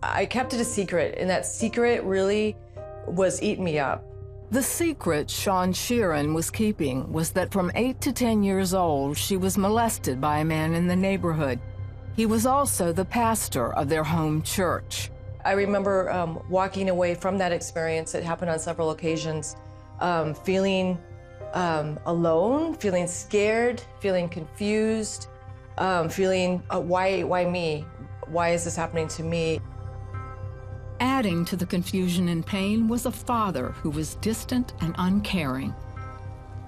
I kept it a secret, and that secret really was eating me up. The secret Shawn Sheeran was keeping was that from 8 to 10 years old, she was molested by a man in the neighborhood. He was also the pastor of their home church. I remember walking away from that experience. It happened on several occasions, feeling alone, feeling scared, feeling confused, feeling, why me? Why is this happening to me? Adding to the confusion and pain was a father who was distant and uncaring.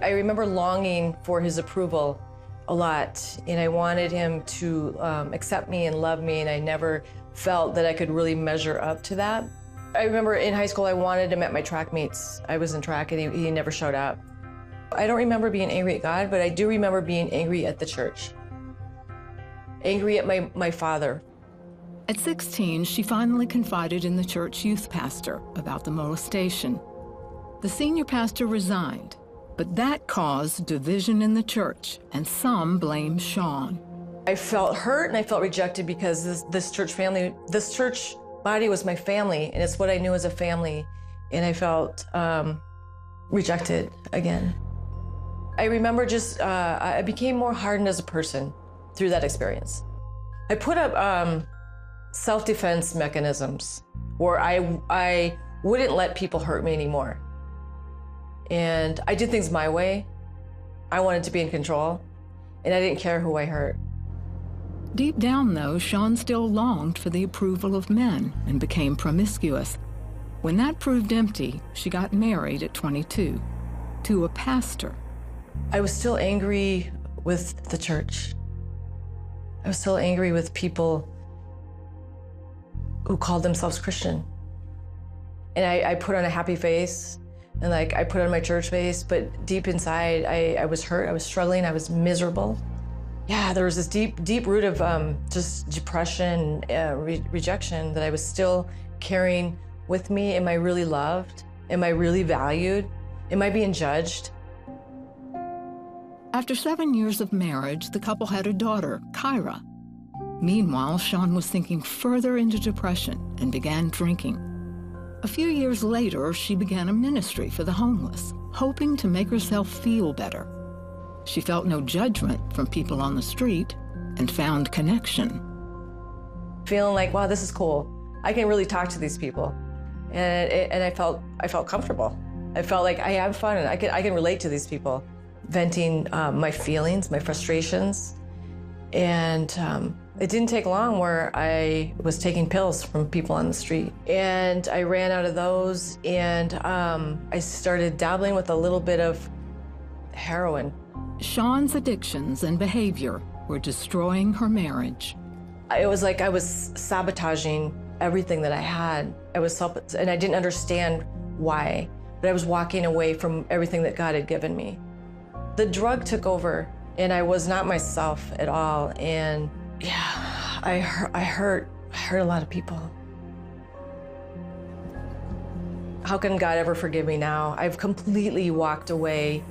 I remember longing for his approval a lot, and I wanted him to accept me and love me, and I never felt that I could really measure up to that. I remember in high school I wanted him at my track meets. I was in track and he never showed up. I don't remember being angry at God, but I do remember being angry at the church. Angry at my father. At 16, she finally confided in the church youth pastor about the molestation. The senior pastor resigned, but that caused division in the church, and some blamed Shawn. I felt hurt and I felt rejected because this church body was my family, and it's what I knew as a family, and I felt rejected again. I remember just, I became more hardened as a person through that experience. I put up self-defense mechanisms where I wouldn't let people hurt me anymore. And I did things my way. I wanted to be in control, and I didn't care who I hurt. Deep down, though, Shawn still longed for the approval of men and became promiscuous. When that proved empty, she got married at 22 to a pastor. I was still angry with the church. I was still angry with people who called themselves Christian. And I put on a happy face, and like I put on my church face, but deep inside, I was hurt, I was struggling, I was miserable. Yeah, there was this deep root of just depression, rejection that I was still carrying with me. Am I really loved? Am I really valued? Am I being judged? After 7 years of marriage, the couple had a daughter, Kyra. Meanwhile, Shawn was sinking further into depression and began drinking. A few years later, she began a ministry for the homeless, hoping to make herself feel better. She felt no judgment from people on the street and found connection. Feeling like, wow, this is cool. I can really talk to these people. And I felt comfortable. I felt like I have fun and I can relate to these people. Venting my feelings, my frustrations. And it didn't take long where I was taking pills from people on the street. And I ran out of those, and I started dabbling with a little bit of heroin. Shawn's addictions and behavior were destroying her marriage. It was like I was sabotaging everything that I had. And I didn't understand why, but I was walking away from everything that God had given me. The drug took over, and I was not myself at all. And yeah, I hurt a lot of people. How can God ever forgive me now? I've completely walked away.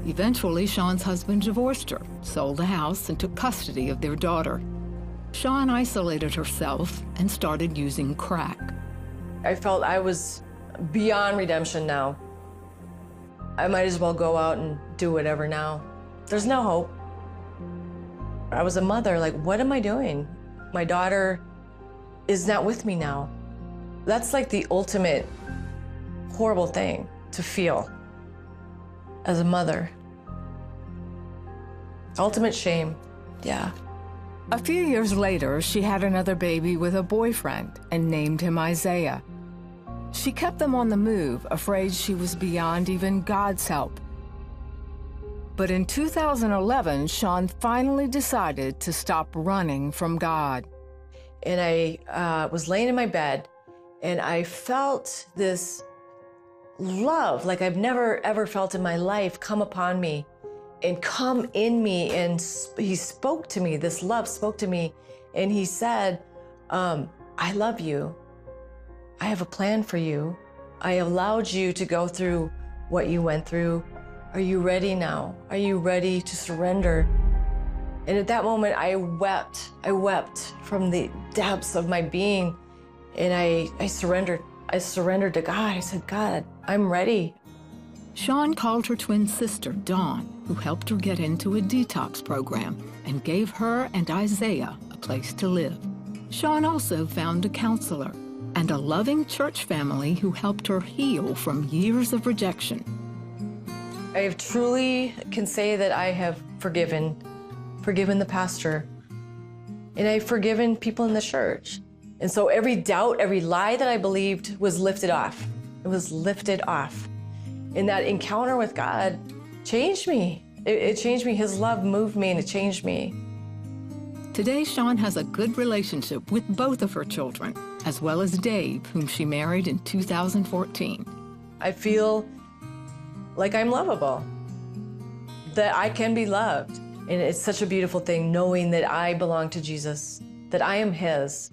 Eventually, Shawn's husband divorced her, sold the house, and took custody of their daughter. Shawn isolated herself and started using crack. I felt I was beyond redemption now. I might as well go out and do whatever now. There's no hope. I was a mother, like, what am I doing? My daughter is not with me now. That's like the ultimate horrible thing to feel as a mother. Ultimate shame, yeah. A few years later, she had another baby with a boyfriend and named him Isaiah. She kept them on the move, afraid she was beyond even God's help. But in 2011, Shawn finally decided to stop running from God. And I was laying in my bed, and I felt this love like I've never ever felt in my life come upon me and come in me. And he spoke to me, this love spoke to me, and he said, I love you. I have a plan for you. I allowed you to go through what you went through. Are you ready now? Are you ready to surrender? And at that moment, I wept. I wept from the depths of my being. And I surrendered. I surrendered to God. I said, God, I'm ready. Shawn called her twin sister, Dawn, who helped her get into a detox program and gave her and Isaiah a place to live. Shawn also found a counselor and a loving church family who helped her heal from years of rejection. I have truly can say that I have forgiven the pastor, and I've forgiven people in the church. And so every doubt, every lie that I believed was lifted off. It was lifted off. And that encounter with God changed me. It changed me. His love moved me and it changed me. Today, Shawn has a good relationship with both of her children, as well as Dave, whom she married in 2014. I feel like I'm lovable, that I can be loved. And it's such a beautiful thing knowing that I belong to Jesus, that I am His.